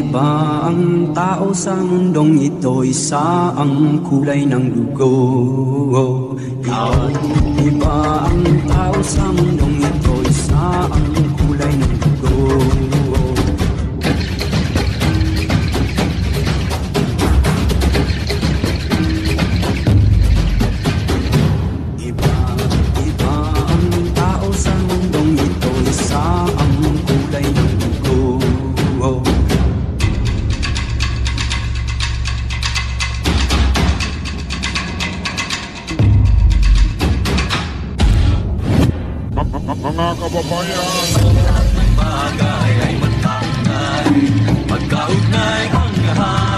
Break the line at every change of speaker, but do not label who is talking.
Iba ang tao sa mundong ito, isa ang kulay ng dugo. Iba ang tao sa mundong ito, isa ang kulay ng dugo. Iba ang tao sa mundong ito, isa ang kulay ng dugo.
Mga kababayan,
Lahat ng bagay ay magkaugnay, magkaugnay ang lahat.